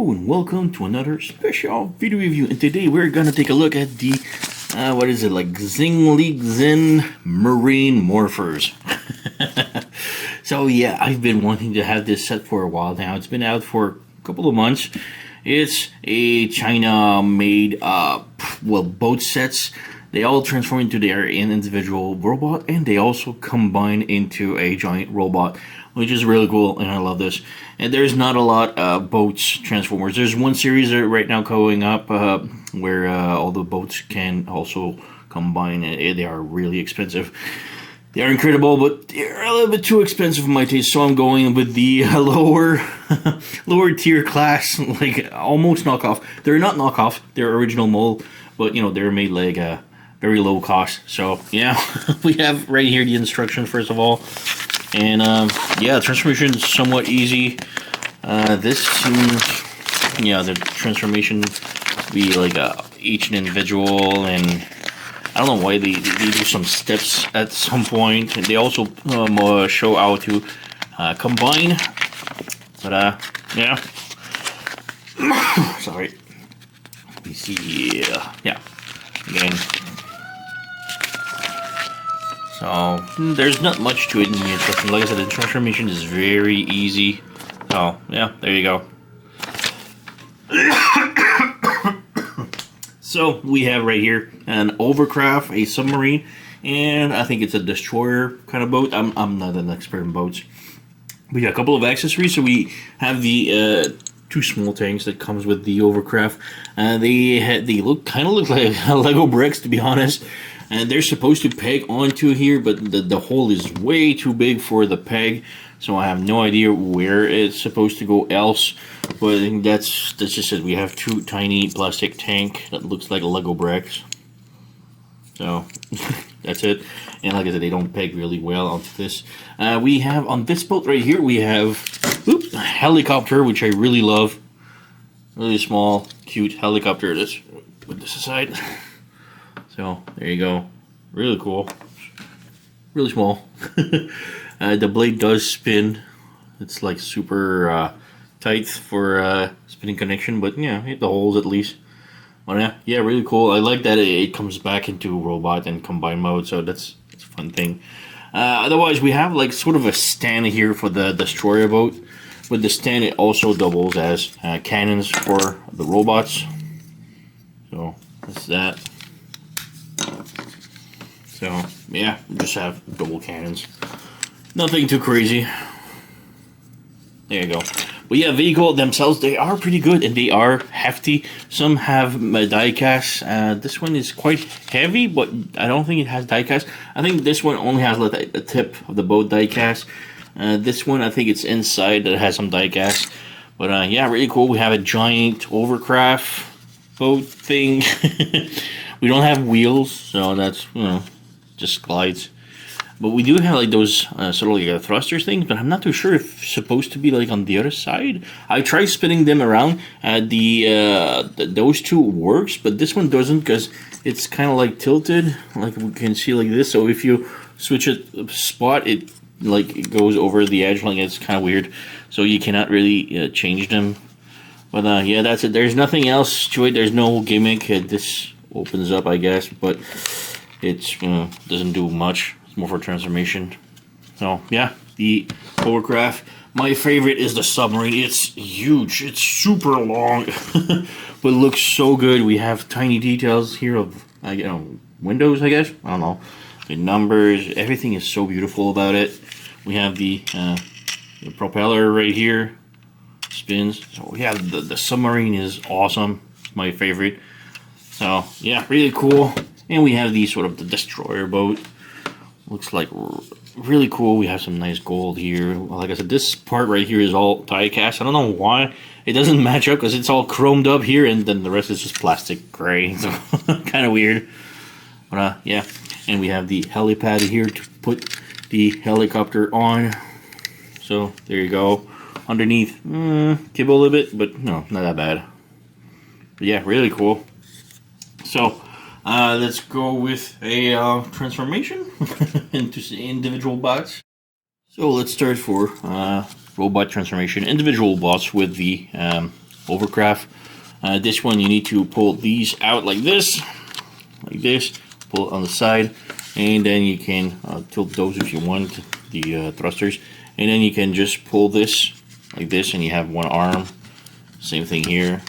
Hello and welcome to another special video review, and today we're gonna take a look at the what is it, like Xinle Xin Marine Morphers. So yeah, I've been wanting to have this set for a while now. It's been out for a couple of months. It's a China made boat sets. They all transform into their individual robot, and they also combine into a giant robot, which is really cool, and I love this. And there's not a lot of boats transformers. There's one series right now going up where all the boats can also combine. They are really expensive. They are incredible, but they're a little bit too expensive for my taste, so I'm going with the lower tier class, like almost knockoff. They're not knockoff, they're original mold, but you know, they're made like a very low cost. So yeah, we have right here the instructions first of all, and yeah, transformation is somewhat easy. This seems, yeah, the transformation be like each individual, and I don't know why they do some steps at some point, and they also show how to combine. But yeah, sorry. Let me see. Yeah, again. So there's not much to it in the instruction. Like I said, the transformation is very easy. So yeah, there you go. So we have right here an overcraft, a submarine, and I think it's a destroyer kind of boat. I'm not an expert in boats. We got a couple of accessories. So we have the two small tanks that comes with the overcraft. They kind of look like Lego bricks, to be honest. And they're supposed to peg onto here, but the hole is way too big for the peg, so I have no idea where it's supposed to go else. But I think that's just it. We have two tiny plastic tank that looks like Lego bricks. So that's it. And like I said, they don't peg really well onto this. We have on this boat right here, we have a helicopter, which I really love. Really small, cute helicopter. Let's put this aside. So there you go, really cool, really small. The blade does spin. It's like super tight for spinning connection, but yeah, hit the holes at least. But yeah, really cool. I like that it comes back into robot and combined mode, so that's a fun thing. Otherwise, we have like sort of a stand here for the destroyer boat. With the stand, it also doubles as cannons for the robots. So that's that. So yeah, just have double cannons. Nothing too crazy. There you go. But yeah, vehicle themselves, they are pretty good and they are hefty. Some have die cast. This one is quite heavy, but I don't think it has die cast. I think this one only has like the tip of the boat die cast. This one, I think it's inside that has some die cast. But yeah, really cool. We have a giant overcraft boat thing. We don't have wheels, so that's, you know, just glides. But we do have like those sort of like thrusters things, but I'm not too sure if it's supposed to be like on the other side. I tried spinning them around. Those two works, but this one doesn't because it's kind of like tilted, like we can see like this. So if you switch it spot, it goes over the edge, like it's kind of weird. So you cannot really change them. But yeah, that's it. There's nothing else to it. There's no gimmick. This opens up, I guess, but it's doesn't do much. It's more for transformation. So yeah, the overcraft. My favorite is the submarine. It's huge. It's super long, but it looks so good. We have tiny details here of windows, I guess. I don't know. The numbers, everything is so beautiful about it. We have the propeller right here. Spins. So yeah, the submarine is awesome. It's my favorite. So yeah, really cool. And we have the sort of the destroyer boat. Looks like really cool. We have some nice gold here. Like I said, this part right here is all die cast. I don't know why it doesn't match up because it's all chromed up here, and then the rest is just plastic gray. So kind of weird. But yeah, and we have the helipad here to put the helicopter on. So there you go. Underneath, kibble a little bit, but no, not that bad. But yeah, really cool. So let's go with a transformation into individual bots. So let's start for robot transformation. Individual bots with the overcraft. This one you need to pull these out like this, pull it on the side, and then you can tilt those if you want, the thrusters, and then you can just pull this like this, and you have one arm. Same thing here,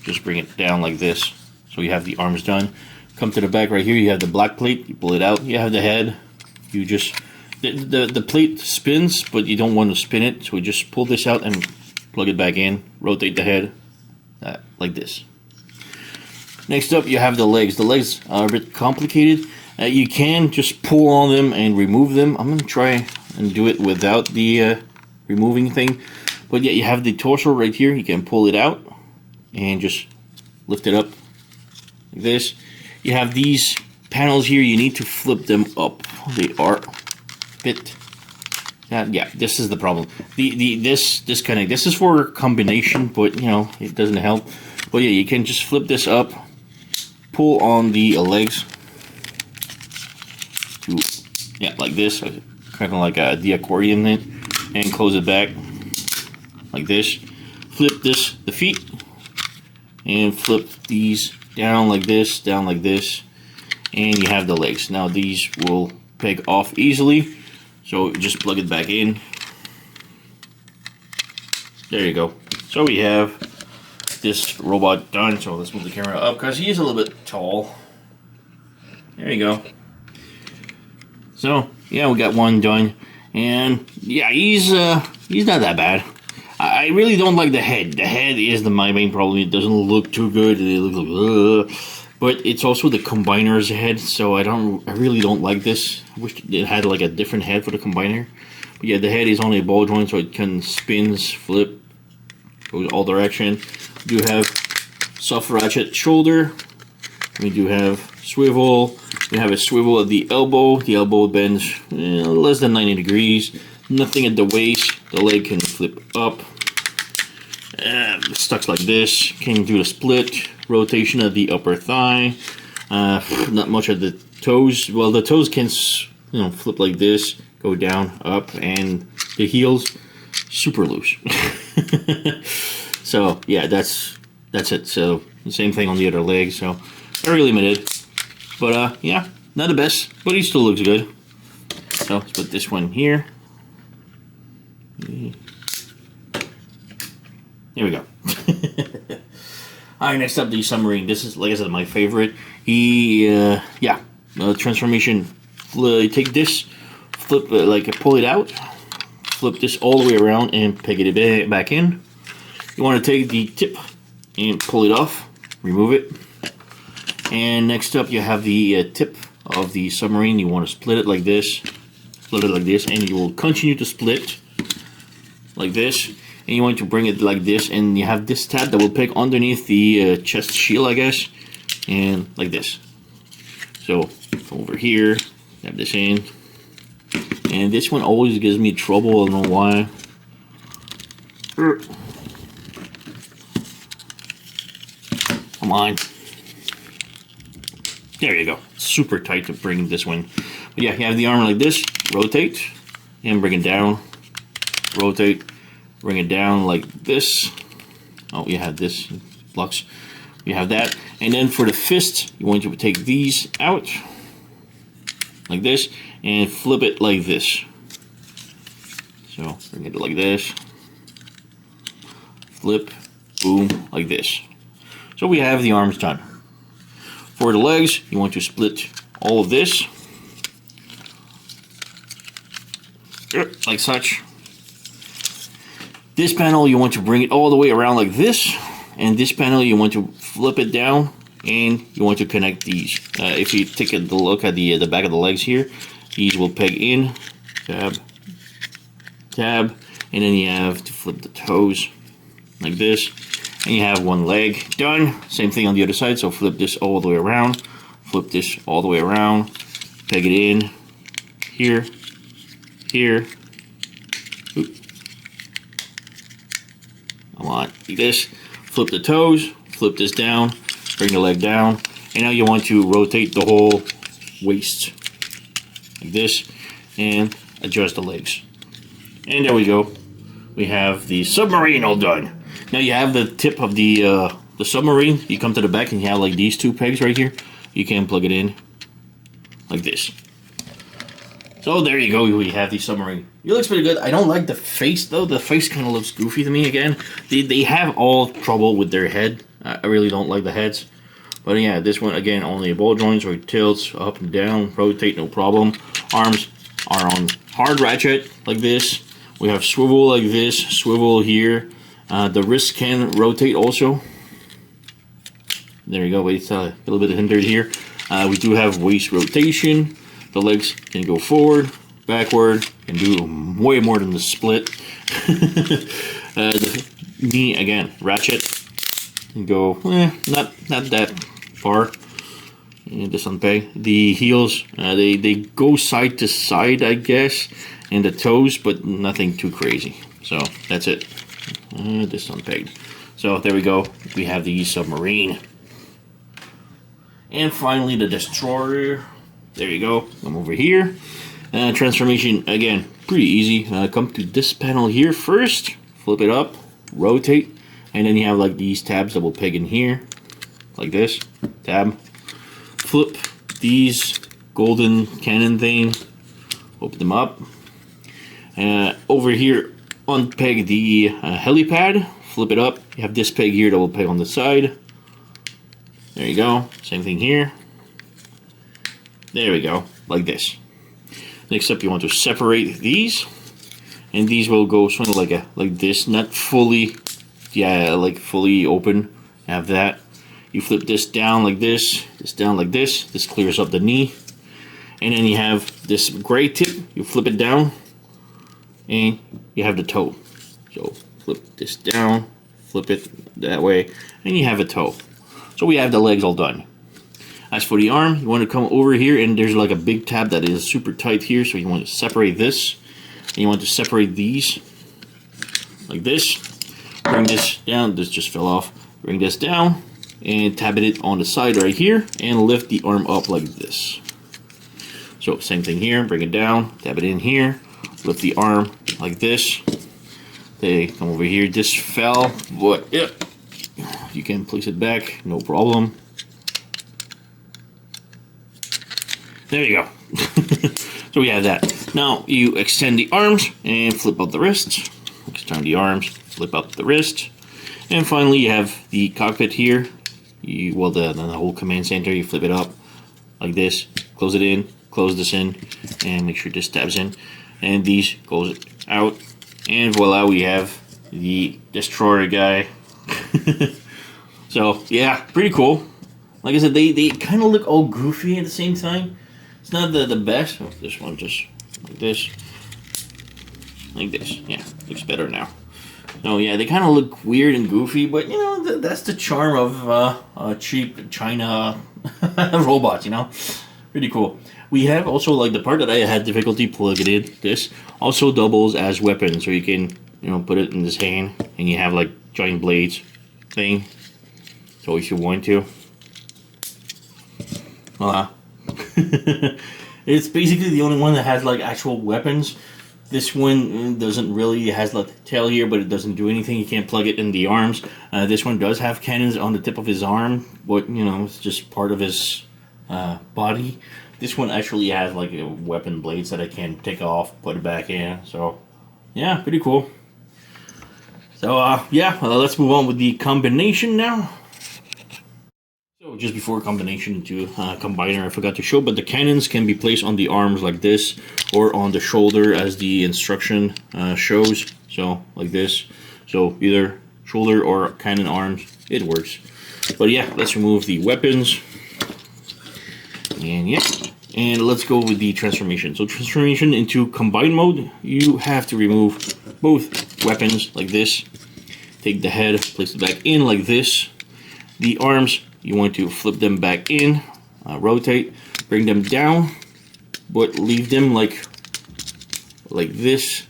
just bring it down like this, so you have the arms done. Come to the back right here, you have the black plate, you pull it out, you have the head, you just, the plate spins, but you don't want to spin it, so you just pull this out and plug it back in, rotate the head, like this. Next up, you have the legs. The legs are a bit complicated. You can just pull on them and remove them. I'm going to try and do it without the removing thing. But yeah, you have the torso right here. You can pull it out and just lift it up like this. You have these panels here. You need to flip them up. They are a bit... yeah, this is the problem. This is for combination, but you know, it doesn't help. But yeah, you can just flip this up, pull on the legs to, yeah, like this, kind of like the accordion thing, and close it back like this. Flip the feet, and flip these down like this, and you have the legs. Now these will peg off easily. So just plug it back in. There you go. So we have this robot done. So let's move the camera up because he is a little bit tall. There you go. So yeah, we got one done, and yeah, he's not that bad. I really don't like the head. The head is my main problem. It doesn't look too good. It looks like, but it's also the combiner's head, so I really don't like this. I wish it had like a different head for the combiner. But yeah, the head is only a ball joint, so it can spins, flip, goes all direction. We do have soft ratchet shoulder. We do have swivel. We have a swivel at the elbow. The elbow bends less than 90 degrees. Nothing at the waist. The leg can flip up. Stuck like this. Can do the split. Rotation of the upper thigh. Not much of the toes. Well, the toes can, you know, flip like this, go down, up, and the heels super loose. So yeah, that's it. So the same thing on the other leg. So very limited, but yeah, not the best, but he still looks good. So let's put this one here. Here we go. Alright, next up, the submarine. This is, like I said, my favorite. Transformation. Take this, flip, pull it out, flip this all the way around, and peg it back in. You want to take the tip and pull it off, remove it. And next up, you have the tip of the submarine. You want to split it like this, and you will continue to split like this. And you want to bring it like this, and you have this tab that will peg underneath the chest shield, I guess, and like this. So over here, have this in, and this one always gives me trouble. I don't know why. Come on. There you go. Super tight to bring this one. But yeah, you have the arm like this. Rotate and bring it down. Rotate. Bring it down like this. Oh, you have this flux. You have that. And then for the fist, you want to take these out like this and flip it like this. So bring it like this. Flip, boom, like this. So we have the arms done. For the legs, you want to split all of this like such. This panel, you want to bring it all the way around like this, and this panel, you want to flip it down, and you want to connect these. If you take a look at the back of the legs here, these will peg in, tab, tab, and then you have to flip the toes like this, and you have one leg done. Same thing on the other side, so flip this all the way around, flip this all the way around, peg it in, here, here. Come on, like this, flip the toes, flip this down, bring the leg down, and now you want to rotate the whole waist like this and adjust the legs. And there we go. We have the submarine all done. Now you have the tip of the submarine. You come to the back and you have like these two pegs right here. You can plug it in like this. So there you go, we have the submarine. It looks pretty good. I don't like the face though. The face kind of looks goofy to me again. They have all trouble with their head. I really don't like the heads. But yeah, this one again, only a ball joint, so it tilts up and down, rotate, no problem. Arms are on hard ratchet like this. We have swivel like this, swivel here. The wrist can rotate also. There you go, it's a little bit hindered here. We do have waist rotation. The legs can go forward, backward, can do way more than the split. The knee, again, ratchet. And go, not that far. And this unpeg. The heels, they go side to side, I guess. And the toes, but nothing too crazy. So, that's it. This unpegged. So, there we go. We have the submarine. And finally, the destroyer. There you go. Come over here. Transformation, again, pretty easy. Come to this panel here first. Flip it up. Rotate. And then you have like these tabs that will peg in here. Like this. Tab. Flip these golden cannon thing. Open them up. Over here, unpeg the helipad. Flip it up. You have this peg here that will peg on the side. There you go. Same thing here. There we go, like this. Next up, you want to separate these, and these will go sort of like this, not fully, yeah, like fully open. Have that. You flip this down like this down like this. This clears up the knee, and then you have this gray tip. You flip it down, and you have the toe. So flip this down, flip it that way, and you have a toe. So we have the legs all done. As for the arm, you want to come over here, and there's like a big tab that is super tight here, so you want to separate this, and you want to separate these like this. Bring this down. This just fell off. Bring this down and tab it on the side right here, and lift the arm up like this. So same thing here. Bring it down, tab it in here, lift the arm like this. They come over here. This fell, but yep, you can place it back, no problem. There you go. So we have that. Now you extend the arms and flip up the wrists. Extend the arms, flip up the wrist. And finally you have the cockpit here. The whole command center, you flip it up like this. Close it in, close this in, and make sure this tabs in. And these goes out. And voila, we have the destroyer guy. So yeah, pretty cool. Like I said, they kind of look all goofy at the same time. It's not the best. Oh, this one just like this. Like this. Yeah, looks better now. No, yeah, they kind of look weird and goofy, but you know, that's the charm of cheap China robots, you know? Pretty cool. We have also, like, the part that I had difficulty plugging in, this also doubles as weapon, so you can, you know, put it in this hand, and you have, like, giant blades thing. So if you want to. Voila. It's basically the only one that has like actual weapons. This one doesn't really, it has like the tail here, but it doesn't do anything. You can't plug it in the arms. This one does have cannons on the tip of his arm, but you know, it's just part of his body. This one actually has like weapon blades that I can take off, put it back in. So yeah, pretty cool. So yeah, let's move on with the combination now. So just before combination to combiner, I forgot to show, but the cannons can be placed on the arms like this, or on the shoulder as the instruction shows. So like this. So either shoulder or cannon arms, it works. But yeah, let's remove the weapons. And yeah, and let's go with the transformation. So transformation into combine mode, you have to remove both weapons like this. Take the head, place it back in like this. The arms, you want to flip them back in, rotate, bring them down, but leave them like this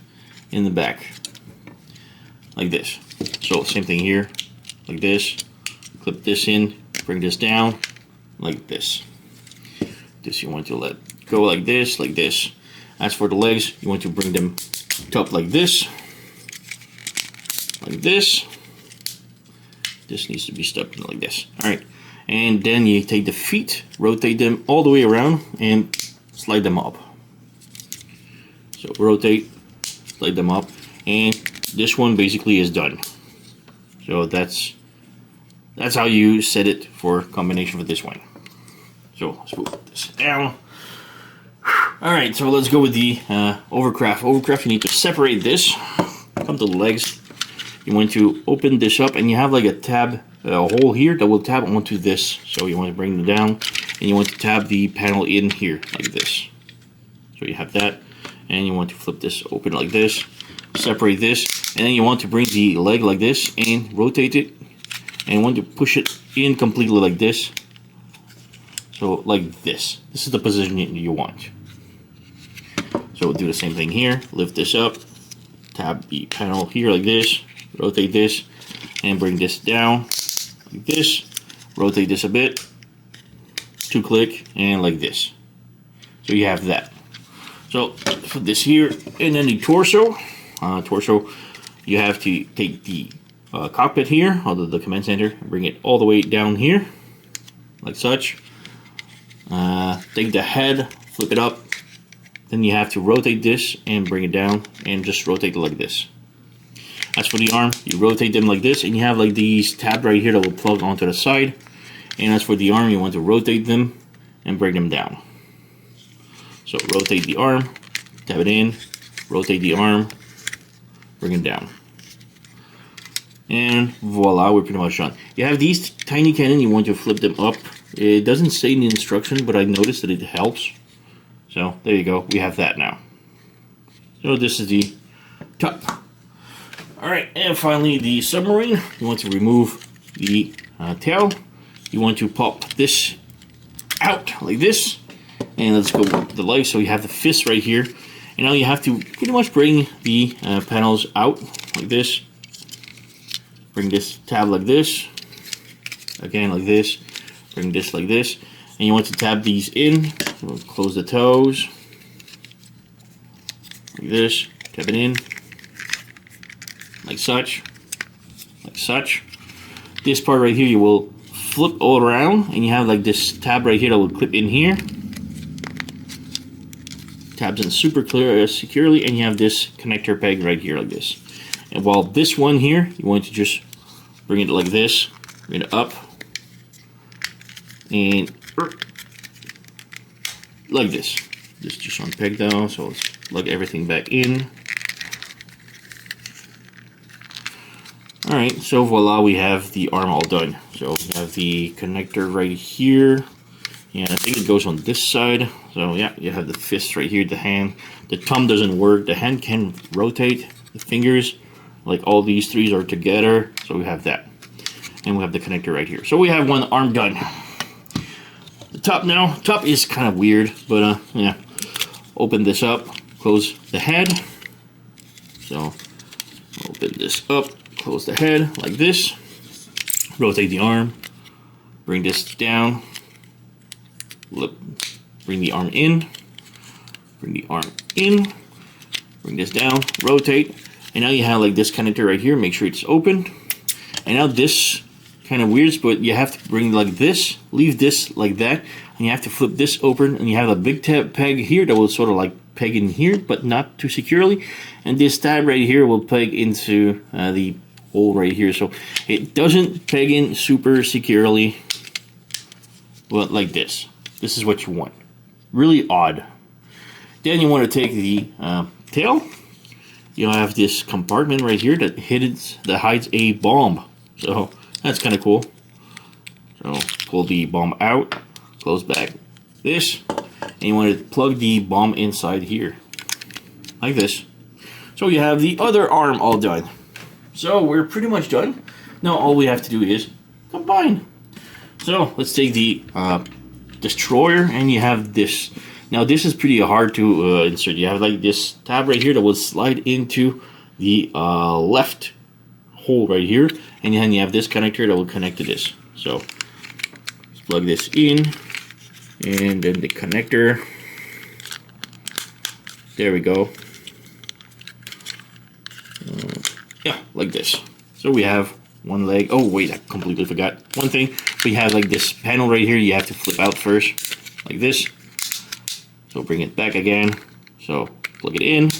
in the back, like this. So same thing here, like this, clip this in, bring this down, like this. This you want to let go like this, like this. As for the legs, you want to bring them up like this, This needs to be stuck in like this. All right, and then you take the feet, rotate them all the way around, and slide them up. So rotate, slide them up, and this one basically is done. So that's how you set it for combination for this one. So let's move this down. All right, so let's go with the overcraft. Overcraft, you need to separate this. Come to the legs. You want to open this up, and you have like a tab, a hole here that will tab onto this. So you want to bring it down, and you want to tab the panel in here like this. So you have that, and you want to flip this open like this. Separate this, and then you want to bring the leg like this and rotate it, and you want to push it in completely like this. So like this. This is the position you want. So we'll do the same thing here. Lift this up, tab the panel here like this, rotate this, and bring this down like this. Rotate this a bit, 2-click, and like this. So you have that. So put this here, and then the torso. You have to take the cockpit here, or the command center, bring it all the way down here, like such. Take the head, flip it up. Then you have to rotate this and bring it down, and just rotate it like this. As for the arm, you rotate them like this, and you have like these tabs right here that will plug onto the side. And as for the arm, you want to rotate them and bring them down. So rotate the arm, tab it in, rotate the arm, bring it down. And voila, we're pretty much done. You have these tiny cannon, you want to flip them up. It doesn't say in the instruction, but I noticed that it helps. So there you go, we have that now. So this is the top. Alright, and finally the submarine. You want to remove the tail. You want to pop this out like this. And let's go with the legs. So you have the fist right here. And now you have to pretty much bring the panels out like this. Bring this tab like this. Again like this. Bring this like this. And you want to tab these in. So close the toes. Like this. Tab it in. Like such. Like such. This part right here you will flip all around. And you have like this tab right here that will clip in here. Tabs in super clear securely, and you have this connector peg right here like this. And while this one here, you want to just bring it like this, bring it up, and like this. This just one peg down, so let's plug everything back in. Alright, so voila, we have the arm all done. So we have the connector right here. Yeah, I think it goes on this side. So yeah, you have the fist right here, the hand. The thumb doesn't work. The hand can rotate. The fingers, like all these three are together. So we have that. And we have the connector right here. So we have one arm done. The top now. Top is kind of weird, but yeah. Open this up. Close the head. So open this up. Close the head like this. Rotate the arm. Bring this down. Bring the arm in, bring the arm in, bring this down, rotate, and now you have like this connector right here. Make sure it's open. And now this kind of weird, but you have to bring like this, leave this like that, and you have to flip this open, and you have a big tab peg here that will sort of like peg in here, but not too securely. And this tab right here will peg into the hole right here, so it doesn't peg in super securely, but like this. This is what you want. Really odd. Then you want to take the tail. You have this compartment right here that hides a bomb. So that's kind of cool. So pull the bomb out, close back this, and you want to plug the bomb inside here, like this. So you have the other arm all done. So we're pretty much done. Now all we have to do is combine. So let's take the destroyer, and you have this. Now this is pretty hard to insert. You have like this tab right here that will slide into the left hole right here, and then you have this connector that will connect to this. So let's plug this in, and then the connector. There we go. Yeah, like this. So we have one leg. Oh wait, I completely forgot one thing. We have like this panel right here. You have to flip out first, like this. So bring it back again. So plug it in,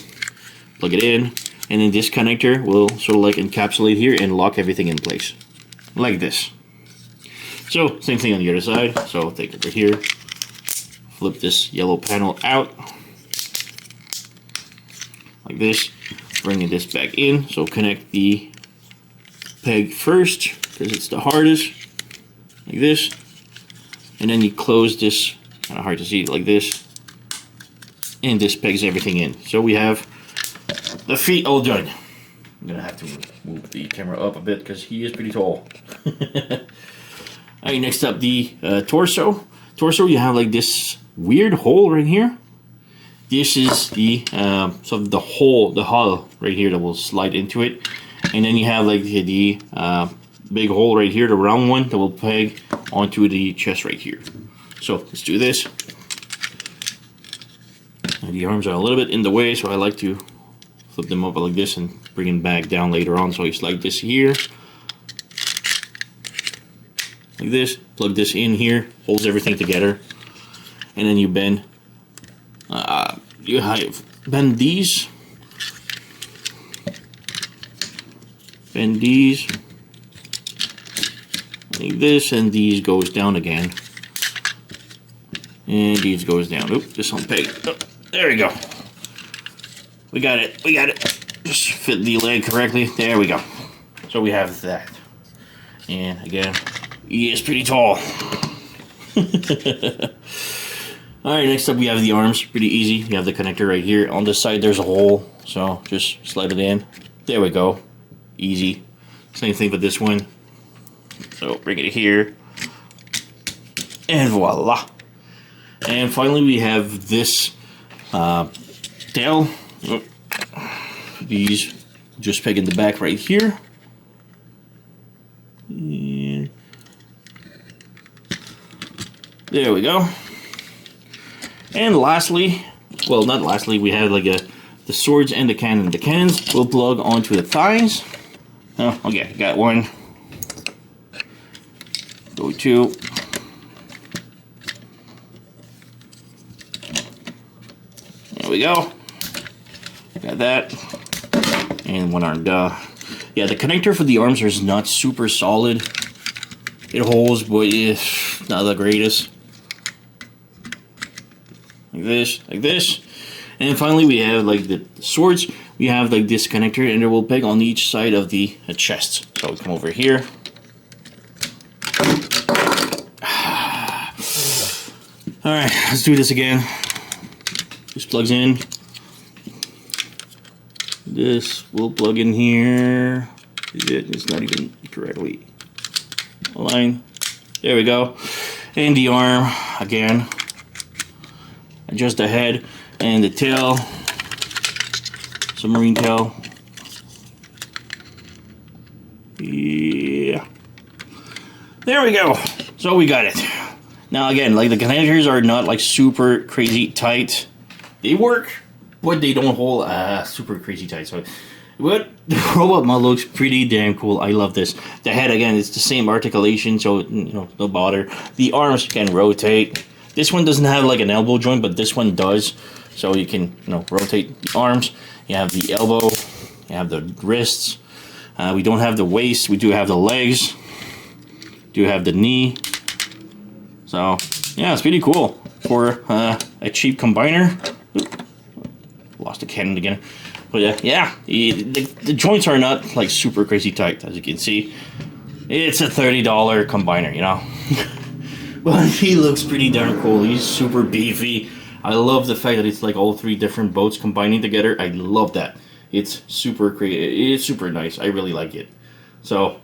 and then this connector will sort of like encapsulate here and lock everything in place, like this. So same thing on the other side. So I'll take it right here, flip this yellow panel out, like this, bringing this back in. So connect the peg first, because it's the hardest, like this, and then you close this, kind of hard to see, like this, and this pegs everything in. So we have the feet all done. I'm gonna have to move the camera up a bit because he is pretty tall. Alright, next up the torso. Torso, you have like this weird hole right here. This is the sort of the hull right here that will slide into it, and then you have like the big hole right here, the round one that will peg onto the chest right here. So let's do this. The arms are a little bit in the way, so I like to flip them up like this and bring them back down later on. So you slide this here, like this, plug this in here, holds everything together, and then you bend. Bend these, like this, and these goes down again, and these goes down. Oop, this one peg. Oh, there we go. We got it. Just fit the leg correctly. There we go. So we have that. And again, he is pretty tall. Alright, next up we have the arms. Pretty easy. You have the connector right here. On this side there's a hole, so just slide it in. There we go. Easy. Same thing with this one. So bring it here. And voila. And finally we have this tail. These just peg in the back right here. And there we go. And lastly, well, not lastly, we have like the swords and the cannon. The cannons will plug onto the thighs. Oh, okay, got one. Go two. There we go. Got that. And one arm, yeah, the connector for the arms is not super solid. It holds, but it's not the greatest. Like this. And then finally we have like the swords. We have like this connector, and it will peg on each side of the chest. So we come over here. Alright, let's do this again. This plugs in. This will plug in here. It's not even correctly aligned. There we go. And the arm again. Adjust the head and the tail. Submarine tail. Yeah. There we go. So we got it. Now again, like the connectors are not like super crazy tight. They work, but they don't hold super crazy tight. So, but the robot mod looks pretty damn cool. I love this. The head again, it's the same articulation, so you know, no bother. The arms can rotate. This one doesn't have like an elbow joint, but this one does. So you can, you know, rotate the arms. You have the elbow. You have the wrists. We don't have the waist. We do have the legs. Do have the knee. So yeah, it's pretty cool for a cheap combiner. Oop, lost the cannon again. But yeah, the joints are not like super crazy tight, as you can see. It's a $30 combiner, you know. But he looks pretty darn cool. He's super beefy. I love the fact that it's like all three different boats combining together. I love that. It's super creative. It's super nice. I really like it. So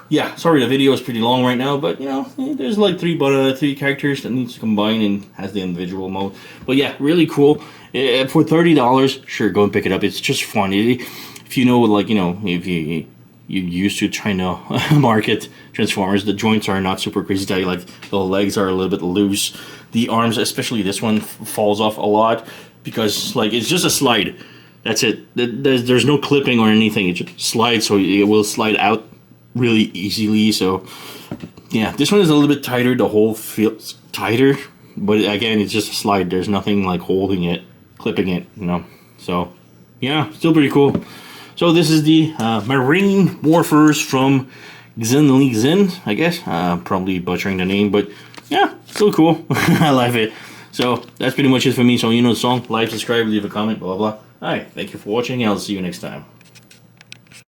yeah, sorry the video is pretty long right now, but you know, there's like three characters that needs to combine and has the individual mode. But yeah, really cool. For $30, sure, go and pick it up. It's just fun. If you know, like, you know, if you're used to trying to market Transformers, the joints are not super crazy tight. Like the legs are a little bit loose. The arms, especially this one, falls off a lot because like it's just a slide. That's it. There's no clipping or anything. It just slides, so it will slide out really easily. So yeah, this one is a little bit tighter. The hole feels tighter, but again, it's just a slide. There's nothing like holding it, clipping it, you know. So yeah, still pretty cool. So this is the Marine Morphers from Xinle Xin, I guess. Probably butchering the name, but yeah, still cool. I love it. So that's pretty much it for me. So you know the song. Like, subscribe, leave a comment, blah, blah, blah. Alright, thank you for watching. I'll see you next time.